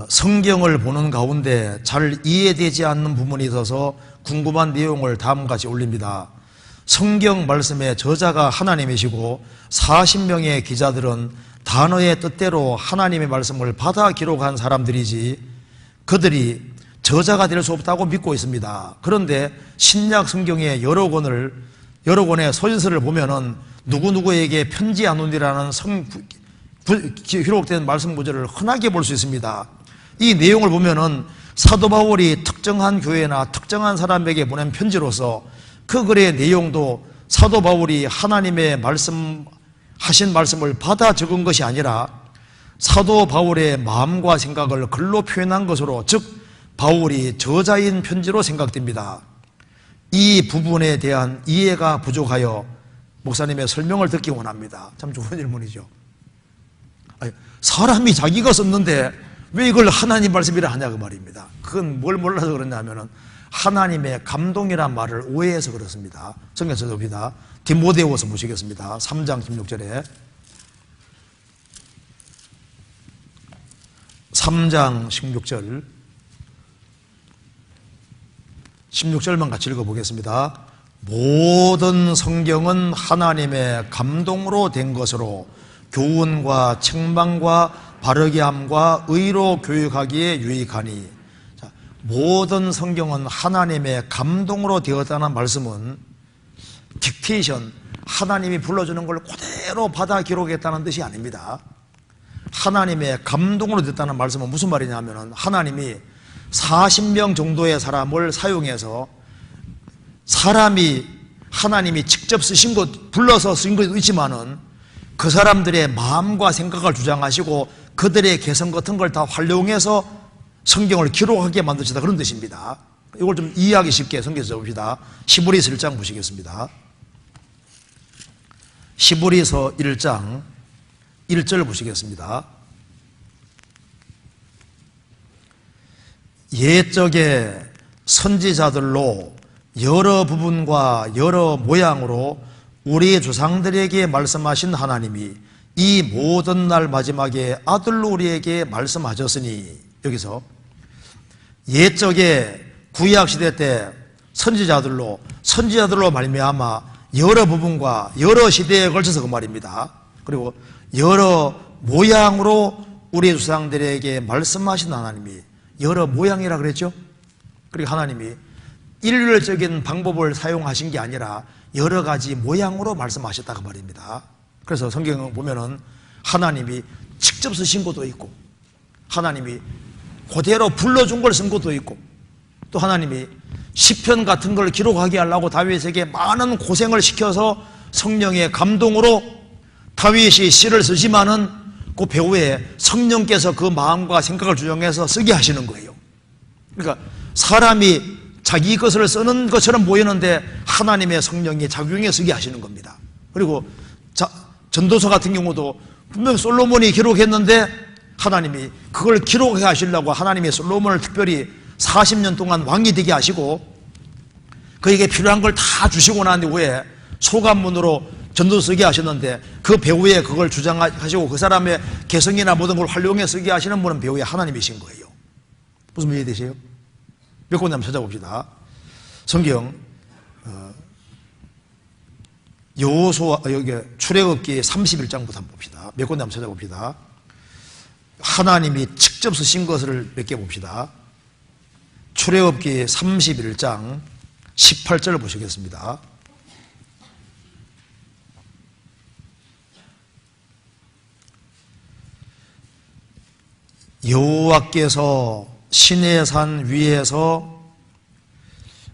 성경을 보는 가운데 잘 이해되지 않는 부분이 있어서 궁금한 내용을 다음과 같이 올립니다. 성경 말씀의 저자가 하나님이시고 40명의 기자들은 단어의 뜻대로 하나님의 말씀을 받아 기록한 사람들이지 그들이 저자가 될 수 없다고 믿고 있습니다. 그런데 신약 성경의 여러 권의 서신서를 보면은 누구누구에게 편지 안 온이라는 기록된 말씀 구절을 흔하게 볼 수 있습니다. 이 내용을 보면은 사도 바울이 특정한 교회나 특정한 사람에게 보낸 편지로서 그 글의 내용도 사도 바울이 하나님의 하신 말씀을 받아 적은 것이 아니라 사도 바울의 마음과 생각을 글로 표현한 것으로, 즉 바울이 저자인 편지로 생각됩니다. 이 부분에 대한 이해가 부족하여 목사님의 설명을 듣기 원합니다. 참 좋은 질문이죠. 사람이 자기가 썼는데 왜 이걸 하나님 말씀이라 하냐 그 말입니다. 그건 뭘 몰라서 그러냐면은 하나님의 감동이란 말을 오해해서 그렇습니다. 성경 찾아봅니다. 디모데후서 보시겠습니다. 3장 16절에 3장 16절만 같이 읽어보겠습니다. 모든 성경은 하나님의 감동으로 된 것으로 교훈과 책망과 바르게 함과 의로 교육하기에 유익하니. 자, 모든 성경은 하나님의 감동으로 되었다는 말씀은 딕테이션, 하나님이 불러주는 걸 그대로 받아 기록했다는 뜻이 아닙니다. 하나님의 감동으로 됐다는 말씀은 무슨 말이냐면 하나님이 40명 정도의 사람을 사용해서 하나님이 직접 쓰신 것, 불러서 쓰신 것도 있지만은 그 사람들의 마음과 생각을 주장하시고 그들의 개성 같은 걸 다 활용해서 성경을 기록하게 만드시다, 그런 뜻입니다. 이걸 좀 이해하기 쉽게 성경에서 봅시다. 히브리서 1장 보시겠습니다. 히브리서 1장 1절 보시겠습니다. 옛적에 선지자들로 여러 부분과 여러 모양으로 우리 조상들에게 말씀하신 하나님이 이 모든 날 마지막에 아들로 우리에게 말씀하셨으니, 여기서 옛적에 구약시대 때 선지자들로 말미암아 여러 부분과 여러 시대에 걸쳐서 그 말입니다. 그리고 여러 모양으로 우리 조상들에게 말씀하신 하나님이, 여러 모양이라 그랬죠. 그리고 하나님이 일률적인 방법을 사용하신 게 아니라 여러 가지 모양으로 말씀하셨다 그 말입니다. 그래서 성경을 보면은 하나님이 직접 쓰신 것도 있고, 하나님이 그대로 불러준 걸 쓴 것도 있고, 또 하나님이 시편 같은 걸 기록하게 하려고 다윗에게 많은 고생을 시켜서 성령의 감동으로 다윗이 시를 쓰지만은 그 배후에 성령께서 그 마음과 생각을 주장해서 쓰게 하시는 거예요. 그러니까 사람이 자기 것을 쓰는 것처럼 보이는데 하나님의 성령이 작용해 쓰게 하시는 겁니다. 그리고 전도서 같은 경우도 분명 솔로몬이 기록했는데 하나님이 그걸 기록해 하시려고 하나님이 솔로몬을 특별히 40년 동안 왕이 되게 하시고 그에게 필요한 걸 다 주시고 난 후에 소감문으로 전도 쓰게 하셨는데 그 배후에 그걸 주장하시고 그 사람의 개성이나 모든 걸 활용해 쓰게 하시는 분은 배후에 하나님이신 거예요. 무슨 말이 되세요? 몇 군데 한번 찾아봅시다. 성경 여기 출애굽기 31장부터 한번 봅시다. 몇 군데 한번 찾아봅시다. 하나님이 직접 쓰신 것을 몇 개 봅시다. 출애굽기 31장 18절을 보시겠습니다. 여호와께서 시내산 위에서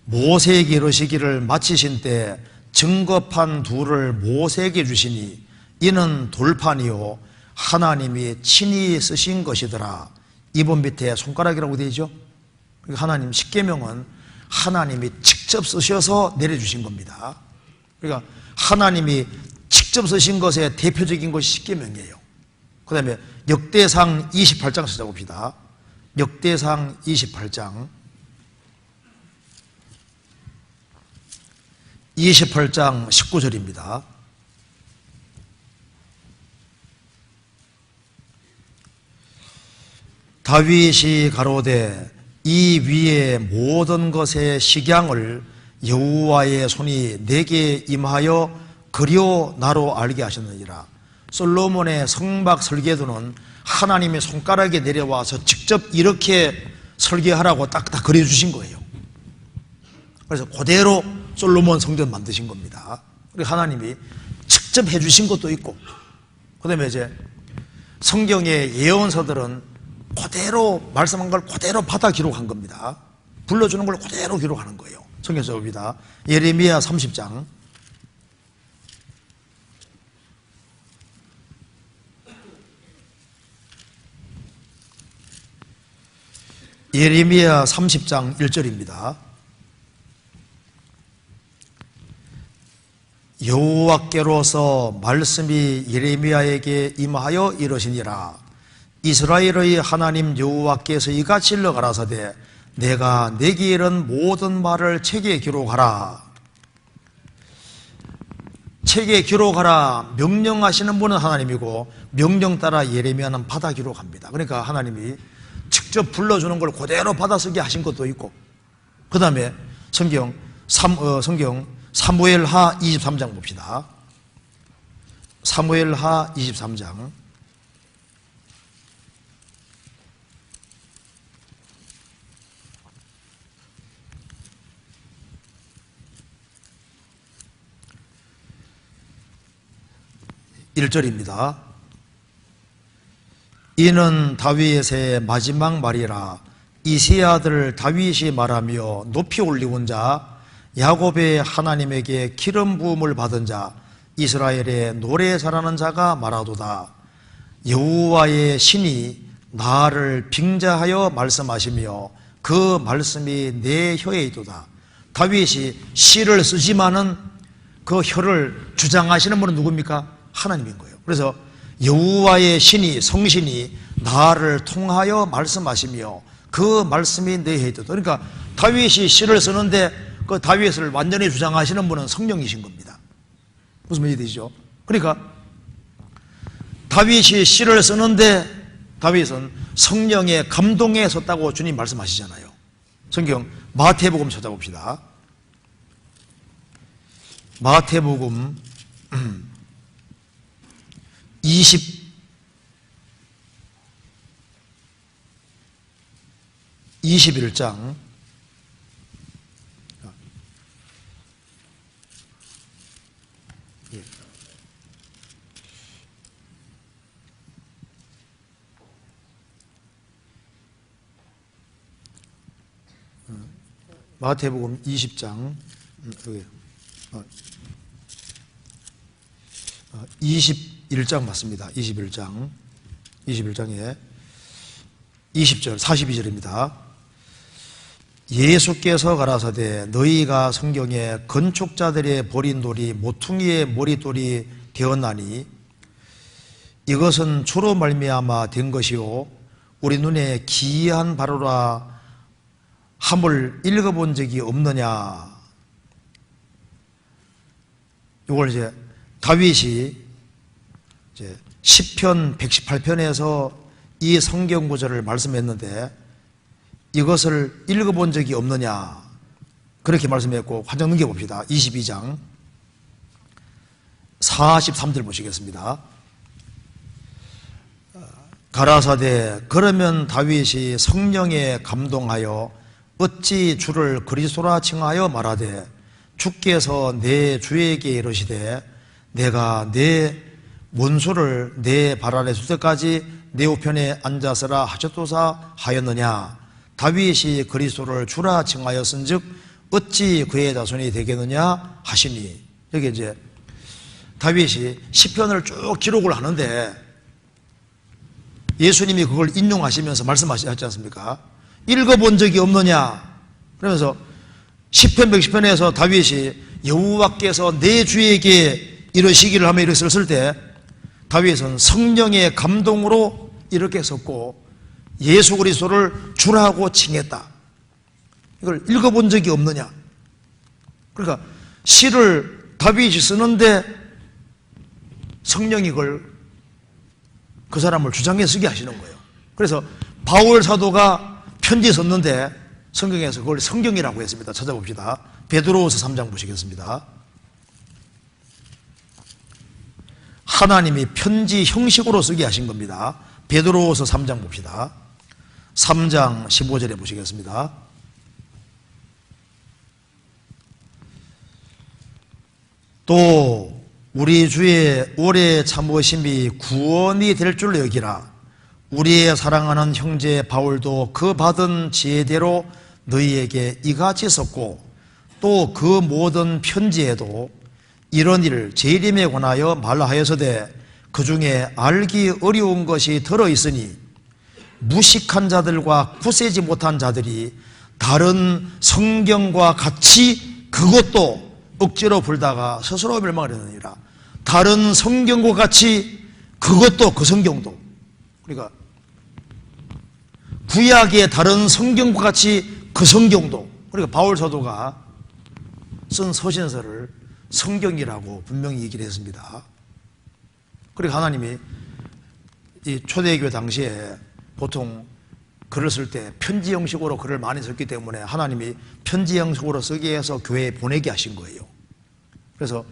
모세에게 이르시기를 마치신 때 증거판 둘을 모세에게 주시니 이는 돌판이요 하나님이 친히 쓰신 것이더라. 이번 밑에 손가락이라고 되어 있죠. 하나님 십계명은 하나님이 직접 쓰셔서 내려주신 겁니다. 그러니까 하나님이 직접 쓰신 것의 대표적인 것이 십계명이에요. 그 다음에 역대상 28장 찾아봅시다. 역대상 28장 19절입니다. 다윗이 가로되 이 위의 모든 것의 식양을 여호와의 손이 내게 임하여 그려 나로 알게 하셨느니라. 솔로몬의 성막 설계도는 하나님의 손가락에 내려와서 직접 이렇게 설계하라고 딱딱 그려주신 거예요. 그래서 그대로 솔로몬 성전 만드신 겁니다. 그리고 하나님이 직접 해주신 것도 있고, 그 다음에 이제 성경의 예언서들은 그대로 말씀한 걸 그대로 받아 기록한 겁니다. 불러주는 걸 그대로 기록하는 거예요. 성경에서 봅니다. 예레미야 30장. 예레미야 30장 1절입니다. 여호와께로서 말씀이 예레미야에게 임하여 이르시니라. 이스라엘의 하나님 여호와께서 이같이 일러 가라사대 내가 내게 이른 모든 말을 책에 기록하라. 책에 기록하라 명령하시는 분은 하나님이고 명령 따라 예레미야는 받아 기록합니다. 그러니까 하나님이 직접 불러주는 걸 그대로 받아쓰게 하신 것도 있고, 그 다음에 성경 사무엘하 23장 봅시다. 사무엘하 23장 1절입니다. 이는 다윗의 마지막 말이라. 이세 아들 다윗이 말하며 높이 올리운 자 야곱의 하나님에게 기름 부음을 받은 자 이스라엘의 노래 잘하는 자가 말하도다. 여호와의 신이 나를 빙자하여 말씀하시며 그 말씀이 내 혀에 있도다. 다윗이 시를 쓰지만은 그 혀를 주장하시는 분은 누굽니까? 하나님인 거예요. 그래서 여호와의 신이 성신이 나를 통하여 말씀하시며 그 말씀이 내 혀에 있도다. 그러니까 다윗이 시를 쓰는데 그 다윗을 완전히 주장하시는 분은 성령이신 겁니다. 무슨 말이 되죠? 그러니까 다윗이 시를 쓰는데 다윗은 성령의 감동에 섰다고 주님 말씀하시잖아요. 성경 마태복음 찾아봅시다. 마태복음 21장 마태복음 20장 21장 맞습니다. 21장에 20절 42절입니다. 예수께서 가라사대 너희가 성경에 건축자들의 버린 돌이 모퉁이의 머릿돌이 되었나니 이것은 주로 말미암아 된 것이요 우리 눈에 기이한 바로라 함을 읽어본 적이 없느냐. 이걸 이제 다윗이 이제 시편 118편에서 이 성경 구절을 말씀했는데 이것을 읽어본 적이 없느냐 그렇게 말씀했고 한장 넘겨봅시다. 22장 43절 보시겠습니다. 가라사대 그러면 다윗이 성령에 감동하여 어찌 주를 그리스도라 칭하여 말하되 주께서 내 주에게 이르시되 내가 내 원수를 내 발 아래 둘 때까지 내 우편에 앉아서라 하셨도사 하였느냐. 다윗이 그리스도를 주라 칭하였은즉 어찌 그의 자손이 되겠느냐 하시니. 여기 이제 다윗이 시편을 쭉 기록을 하는데 예수님이 그걸 인용하시면서 말씀하셨지 않습니까? 읽어본 적이 없느냐 그러면서 시편 110편에서 다윗이 여호와께서 내 주에게 이러시기를 하며 이렇게 썼을 때 다윗은 성령의 감동으로 이렇게 썼고 예수 그리스도를 주라고 칭했다. 이걸 읽어본 적이 없느냐. 그러니까 시를 다윗이 쓰는데 성령이 이걸 그 사람을 주장해 쓰게 하시는 거예요. 그래서 바울 사도가 편지 썼는데 성경에서 그걸 성경이라고 했습니다. 찾아봅시다. 베드로후서 3장 보시겠습니다. 하나님이 편지 형식으로 쓰게 하신 겁니다. 베드로후서 3장 봅시다. 3장 15절에 보시겠습니다. 또 우리 주의 오래 참으심이 구원이 될 줄 여기라. 우리의 사랑하는 형제 바울도 그 받은 지혜대로 너희에게 이같이 썼고 또 그 모든 편지에도 이런 일을 재림에 관하여 말하여서되 그 중에 알기 어려운 것이 들어있으니 무식한 자들과 굳세지 못한 자들이 다른 성경과 같이 그것도 억지로 불다가 스스로 멸망하려느니라. 다른 성경과 같이 그것도 그 성경도, 그러니까 구약의 다른 성경과 같이 그 성경도, 그러니까 바울 사도가 쓴 서신서를 성경이라고 분명히 얘기를 했습니다. 그리고 하나님이 이 초대교회 당시에 보통 글을 쓸 때 편지 형식으로 글을 많이 썼기 때문에 하나님이 편지 형식으로 쓰게 해서 교회에 보내게 하신 거예요. 그래서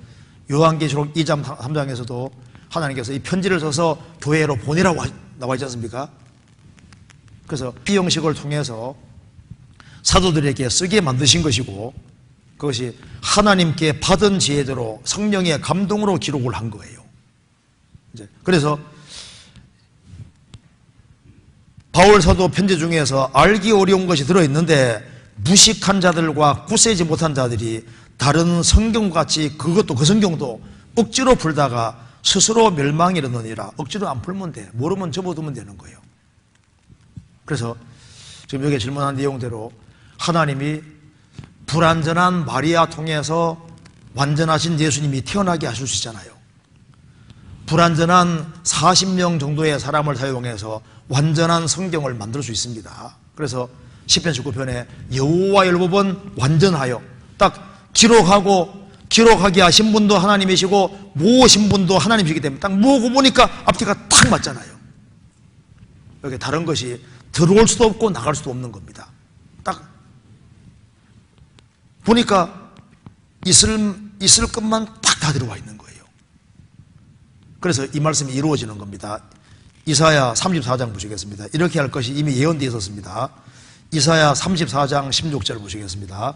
요한계시록 2장 3장에서도 하나님께서 이 편지를 써서 교회로 보내라고 나와 있지 않습니까? 그래서 비형식을 통해서 사도들에게 쓰게 만드신 것이고 그것이 하나님께 받은 지혜대로 성령의 감동으로 기록을 한 거예요. 그래서 바울 사도 편지 중에서 알기 어려운 것이 들어있는데 무식한 자들과 굳세지 못한 자들이 다른 성경과 같이 그것도 그 성경도 억지로 풀다가 스스로 멸망에 이르느니라. 억지로 안 풀면 돼. 모르면 접어두면 되는 거예요. 그래서 지금 여기 질문한 내용대로 하나님이 불완전한 마리아 통해서 완전하신 예수님이 태어나게 하실 수 있잖아요. 불완전한 40명 정도의 사람을 사용해서 완전한 성경을 만들 수 있습니다. 그래서 시편 19편에 여호와의 율법은 완전하여 딱 기록하게 하신 분도 하나님이시고 모으신 분도 하나님이시기 때문에 딱 모으고 보니까 앞뒤가 딱 맞잖아요. 여기 다른 것이 들어올 수도 없고 나갈 수도 없는 겁니다. 딱 보니까 있을 것만 딱 다 들어와 있는 거예요. 그래서 이 말씀이 이루어지는 겁니다. 이사야 34장 보시겠습니다. 이렇게 할 것이 이미 예언되어 있었습니다. 이사야 34장 16절 보시겠습니다.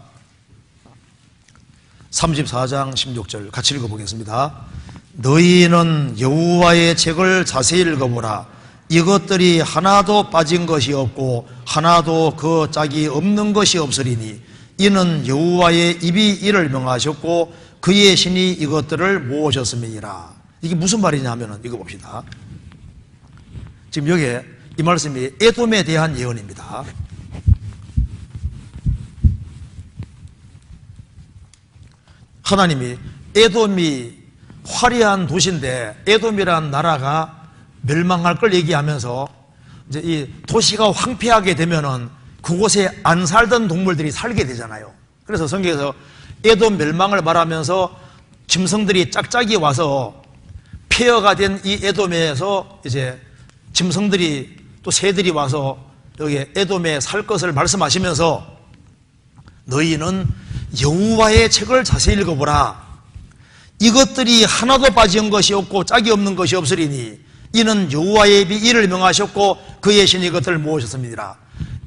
34장 16절 같이 읽어보겠습니다. 너희는 여호와의 책을 자세히 읽어보라. 이것들이 하나도 빠진 것이 없고 하나도 그 짝이 없는 것이 없으리니 이는 여호와의 입이 이를 명하셨고 그의 신이 이것들을 모으셨음이니라. 이게 무슨 말이냐 하면은 이거 봅시다. 지금 여기에 이 말씀이 에돔에 대한 예언입니다. 하나님이 에돔이 화려한 도시인데 에돔이라는 나라가 멸망할 걸 얘기하면서 이제 이 도시가 황폐하게 되면은 그곳에 안 살던 동물들이 살게 되잖아요. 그래서 성경에서 에돔 멸망을 말하면서 짐승들이 짝짝이 와서 폐허가 된 이 에돔에서 이제 짐승들이 또 새들이 와서 여기 에돔에 살 것을 말씀하시면서 너희는 여호와의 책을 자세히 읽어보라. 이것들이 하나도 빠진 것이 없고 짝이 없는 것이 없으리니 이는 여호와의 입이 이를 명하셨고 그의 신이 이것들을 모으셨습니다.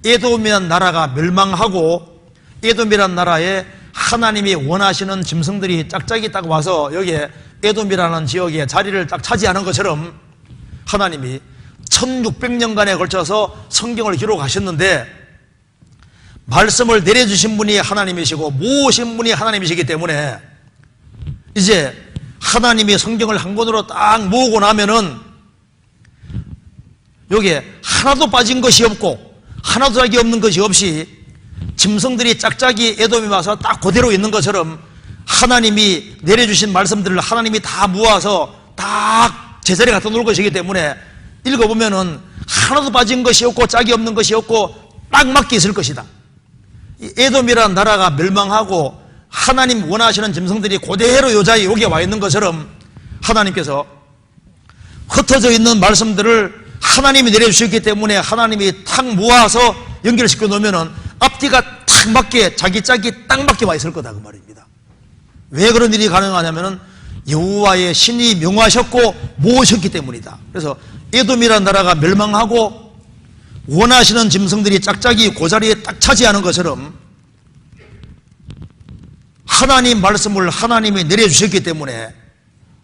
에돔이라는 나라가 멸망하고 에돔이라는 나라에 하나님이 원하시는 짐승들이 짝짝이 딱 와서 여기에 에돔이라는 지역에 자리를 딱 차지하는 것처럼 하나님이 1600년간에 걸쳐서 성경을 기록하셨는데 말씀을 내려주신 분이 하나님이시고 모으신 분이 하나님이시기 때문에 이제 하나님이 성경을 한 권으로 딱 모으고 나면은 여기에 하나도 빠진 것이 없고 하나도 짝이 없는 것이 없이 짐승들이 짝짝이 에돔에 와서 딱 그대로 있는 것처럼 하나님이 내려주신 말씀들을 하나님이 다 모아서 딱 제자리에 갖다 놓을 것이기 때문에 읽어보면은 하나도 빠진 것이 없고 짝이 없는 것이 없고 딱 맞게 있을 것이다. 이 에돔이라는 나라가 멸망하고 하나님 원하시는 짐승들이 그대로 여기에 와 있는 것처럼 하나님께서 흩어져 있는 말씀들을 하나님이 내려주셨기 때문에 하나님이 탁 모아서 연결시켜 놓으면은 앞뒤가 탁 맞게 자기 짝이 딱 맞게 와 있을 거다 그 말입니다. 왜 그런 일이 가능하냐면은 여호와의 신이 명하셨고 모으셨기 때문이다. 그래서 에돔이라는 나라가 멸망하고 원하시는 짐승들이 짝짝이 그 자리에 딱 차지하는 것처럼 하나님 말씀을 하나님이 내려주셨기 때문에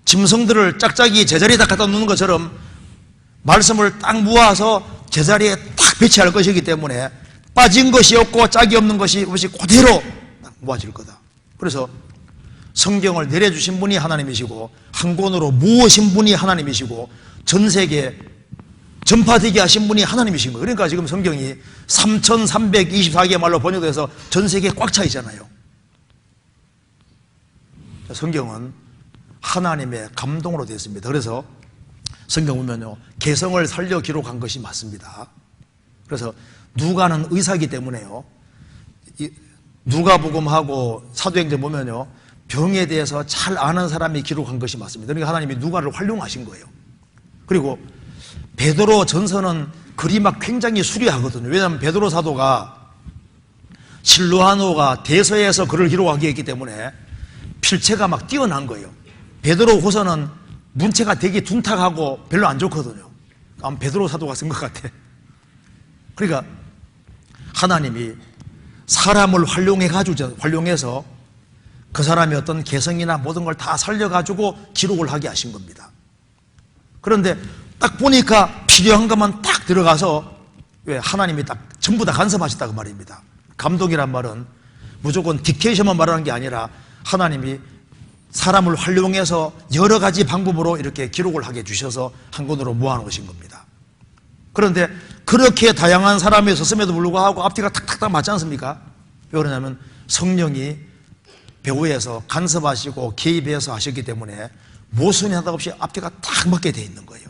짐승들을 짝짝이 제자리에 딱 갖다 놓는 것처럼 말씀을 딱 모아서 제자리에 딱 배치할 것이기 때문에 빠진 것이 없고 짝이 없는 것이 없이 그대로 딱 모아질 거다. 그래서 성경을 내려주신 분이 하나님이시고 한 권으로 모으신 분이 하나님이시고 전 세계 전파되게 하신 분이 하나님이신 거예요. 그러니까 지금 성경이 3324개의 말로 번역돼서 전 세계에 꽉 차 있잖아요. 성경은 하나님의 감동으로 되어 있습니다. 그래서 성경 보면요, 개성을 살려 기록한 것이 맞습니다. 그래서 누가는 의사이기 때문에요, 누가복음하고 사도행전 보면요, 병에 대해서 잘 아는 사람이 기록한 것이 맞습니다. 그러니까 하나님이 누가를 활용하신 거예요. 그리고 베드로 전서는 글이 막 굉장히 수려하거든요. 왜냐하면 베드로 사도가 실로아노가 대서에서 글을 기록하게 했기 때문에 필체가 막 뛰어난 거예요. 베드로 후서는 문체가 되게 둔탁하고 별로 안 좋거든요. 아마 베드로 사도가 쓴 것 같아. 그러니까 하나님이 사람을 활용해서 그 사람의 어떤 개성이나 모든 걸 다 살려가지고 기록을 하게 하신 겁니다. 그런데 딱 보니까 필요한 것만 딱 들어가서 왜 하나님이 딱 전부 다 간섭하셨다고 말입니다. 감독이란 말은 무조건 딕테이션만 말하는 게 아니라 하나님이 사람을 활용해서 여러 가지 방법으로 이렇게 기록을 하게 주셔서 한 권으로 모아놓으신 겁니다. 그런데 그렇게 다양한 사람이 있었음에도 불구하고 앞뒤가 탁탁탁 맞지 않습니까? 왜 그러냐면 성령이 배후에서 간섭하시고 개입해서 하셨기 때문에 모순이 하다 없이 앞뒤가 딱 맞게 돼 있는 거예요.